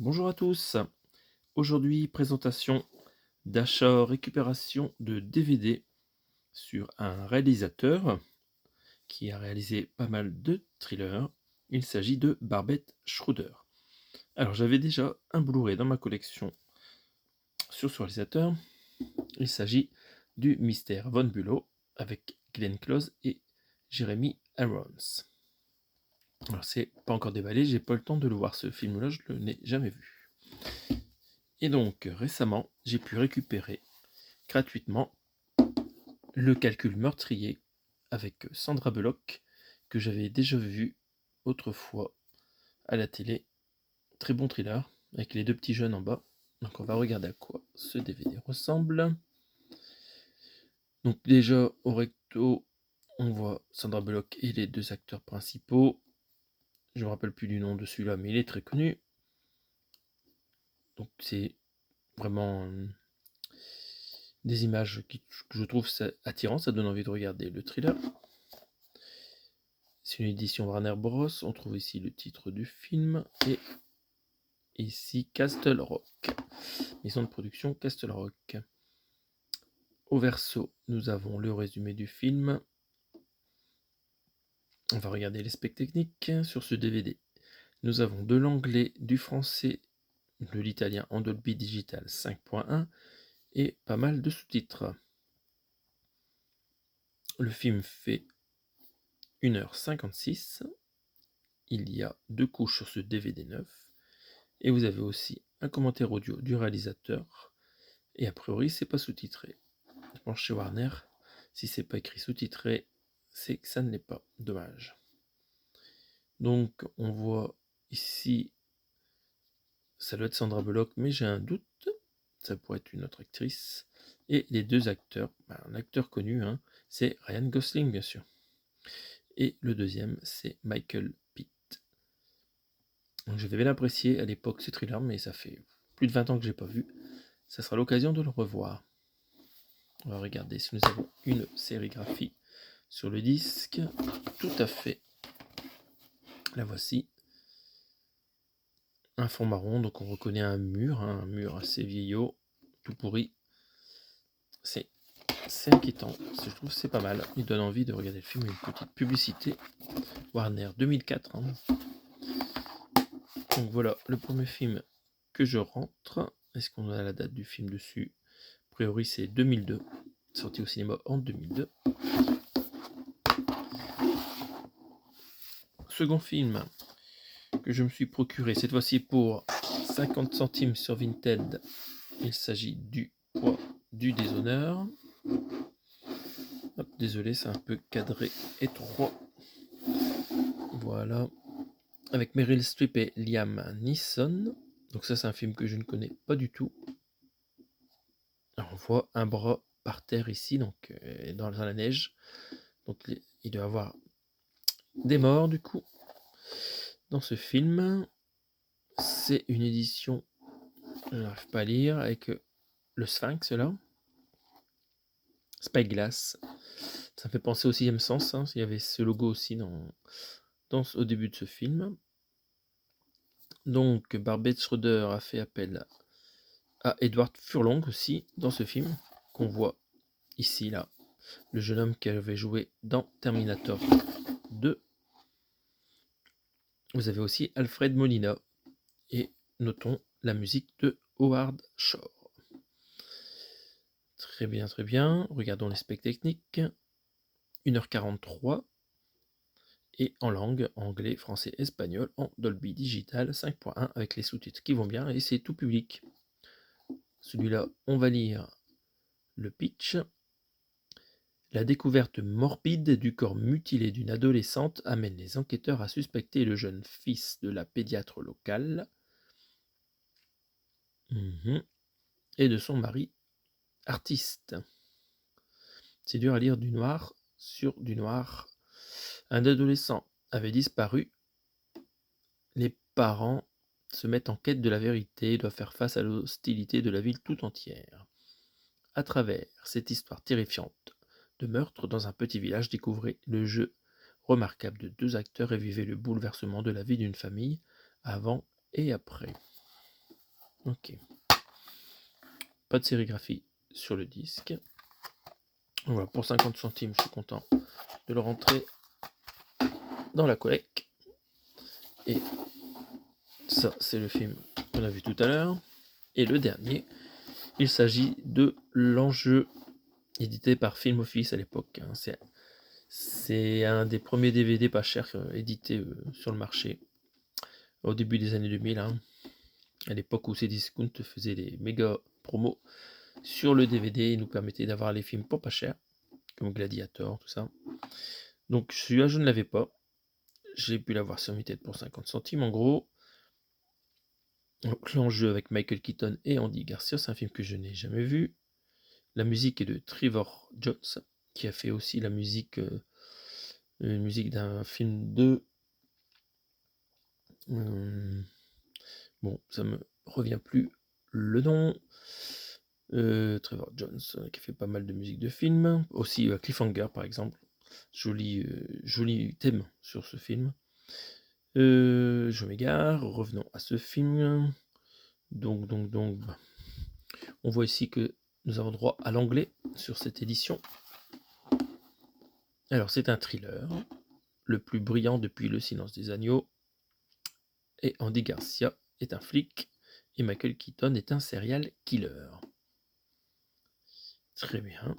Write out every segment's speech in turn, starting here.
Bonjour à tous. Aujourd'hui, présentation d'achat récupération de DVD sur un réalisateur qui a réalisé pas mal de thrillers. Il s'agit de Barbet Schroeder. Alors, j'avais déjà un Blu-ray dans ma collection sur ce réalisateur. Il s'agit du Mystère Von Bülow avec Glenn Close et Jeremy Irons. Alors, c'est pas encore déballé, j'ai pas le temps de le voir ce film-là, je ne l'ai jamais vu. Et donc, récemment, j'ai pu récupérer gratuitement Le calcul meurtrier avec Sandra Bullock, que j'avais déjà vu autrefois à la télé. Très bon thriller, avec les deux petits jeunes en bas. Donc on va regarder à quoi ce DVD ressemble. Donc déjà, au recto, on voit Sandra Bullock et les deux acteurs principaux. Je ne me rappelle plus du nom de celui-là, mais il est très connu. Donc c'est vraiment des images que je trouve attirantes, ça donne envie de regarder le thriller. C'est une édition Warner Bros. On trouve ici le titre du film et ici Castle Rock. Maison de production Castle Rock. Au verso, nous avons le résumé du film. On va regarder les specs techniques sur ce DVD. Nous avons de l'anglais, du français, de l'italien en Dolby Digital 5.1 et pas mal de sous-titres. Le film fait 1h56. Il y a 2 couches sur ce DVD neuf. Et vous avez aussi un commentaire audio du réalisateur. Et a priori, c'est pas sous-titré. Je pense chez Warner, si c'est pas écrit sous-titré, c'est que ça ne l'est pas. Dommage. Donc, on voit ici, ça doit être Sandra Bullock, mais j'ai un doute. Ça pourrait être une autre actrice. Et les deux acteurs, un acteur connu, c'est Ryan Gosling, bien sûr. Et le deuxième, c'est Michael Pitt. Donc, je devais l'apprécier à l'époque, ce thriller, mais ça fait plus de 20 ans que je n'ai pas vu. Ça sera l'occasion de le revoir. On va regarder si nous avons une sérigraphie sur le disque. Tout à fait. La voici. Un fond marron, donc on reconnaît un mur assez vieillot, tout pourri. C'est inquiétant, je trouve que c'est pas mal. Il donne envie de regarder le film, une petite publicité. Warner 2004. Donc voilà, le premier film que je rentre. Est-ce qu'on a la date du film dessus? A priori c'est 2002, sorti au cinéma en 2002. Second film que je me suis procuré, cette fois-ci pour 50 centimes sur Vinted. Il s'agit du Poids du déshonneur. Hop, désolé, c'est un peu cadré étroit. Voilà. Avec Meryl Streep et Liam Neeson. Donc ça, c'est un film que je ne connais pas du tout. Alors, on voit un bras par terre ici, donc dans la neige. Donc il doit y avoir des morts du coup. Dans ce film, c'est une édition, je n'arrive pas à lire, avec le Sphinx là. Spyglass. Ça me fait penser au sixième sens. Il y avait ce logo aussi au début de ce film. Donc, Barbet Schroeder a fait appel à Edward Furlong aussi dans ce film, qu'on voit ici, là. Le jeune homme qui avait joué dans Terminator 2. Vous avez aussi Alfred Molina. Et notons la musique de Howard Shore. Très bien, très bien. Regardons les specs techniques. 1h43. Et en langue anglais, français, espagnol, en Dolby Digital 5.1 avec les sous-titres qui vont bien et c'est tout public. Celui-là, on va lire le pitch. La découverte morbide du corps mutilé d'une adolescente amène les enquêteurs à suspecter le jeune fils de la pédiatre locale et de son mari artiste. C'est dur à lire du noir sur du noir. Un adolescent avait disparu. Les parents se mettent en quête de la vérité et doivent faire face à l'hostilité de la ville tout entière. À travers cette histoire terrifiante de meurtre dans un petit village, découvrez le jeu remarquable de deux acteurs et vivez le bouleversement de la vie d'une famille avant et après. Ok. Pas de sérigraphie sur le disque. Voilà, pour 50 centimes, je suis content de le rentrer dans la collecte. Et ça, c'est le film qu'on a vu tout à l'heure. Et le dernier, il s'agit de L'Enjeu, édité par Film Office à l'époque. C'est un des premiers DVD pas chers édités sur le marché au début des années 2000, hein, à l'époque où Cdiscount faisait des méga promos sur le DVD et nous permettait d'avoir les films pour pas cher, comme Gladiator, tout ça. Donc celui-là, je ne l'avais pas. J'ai pu l'avoir sur Vinted pour 50 centimes en gros. Donc, L'Enjeu avec Michael Keaton et Andy Garcia, c'est un film que je n'ai jamais vu. La musique est de Trevor Jones, qui a fait aussi la musique, une musique d'un film de... bon, ça me revient plus le nom. Trevor Jones, qui a fait pas mal de musique de film. Aussi Cliffhanger, par exemple. Joli thème sur ce film. Je m'égare, revenons à ce film. Donc, on voit ici que nous avons droit à l'anglais sur cette édition. Alors, c'est un thriller, le plus brillant depuis Le Silence des Agneaux. Et Andy Garcia est un flic, et Michael Keaton est un serial killer. Très bien.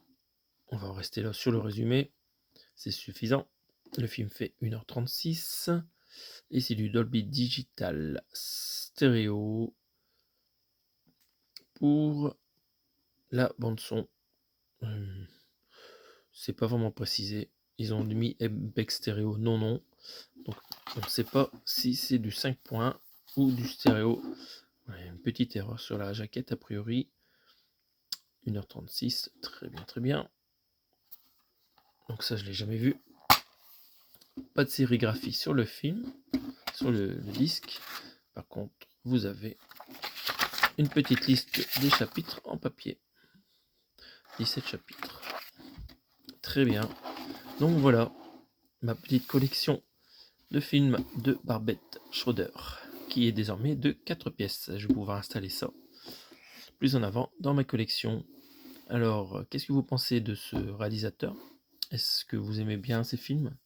On va en rester là sur le résumé. C'est suffisant. Le film fait 1h36. Et c'est du Dolby Digital stéréo pour la bande son. C'est pas vraiment précisé. Ils ont mis MPEG stéréo, non. Donc on ne sait pas si c'est du 5 points ou du stéréo. Ouais, une petite erreur sur la jaquette a priori. 1h36, très bien. Donc ça je l'ai jamais vu. Pas de sérigraphie sur le film, sur le disque. Par contre, vous avez une petite liste des chapitres en papier. 17 chapitres. Très bien. Donc voilà, ma petite collection de films de Barbet Schroeder, qui est désormais de 4 pièces. Je vais pouvoir installer ça plus en avant dans ma collection. Alors, qu'est-ce que vous pensez de ce réalisateur? Est-ce que vous aimez bien ces films?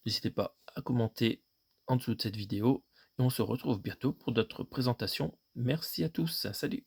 N'hésitez pas à commenter en dessous de cette vidéo. Et on se retrouve bientôt pour d'autres présentations. Merci à tous. Salut!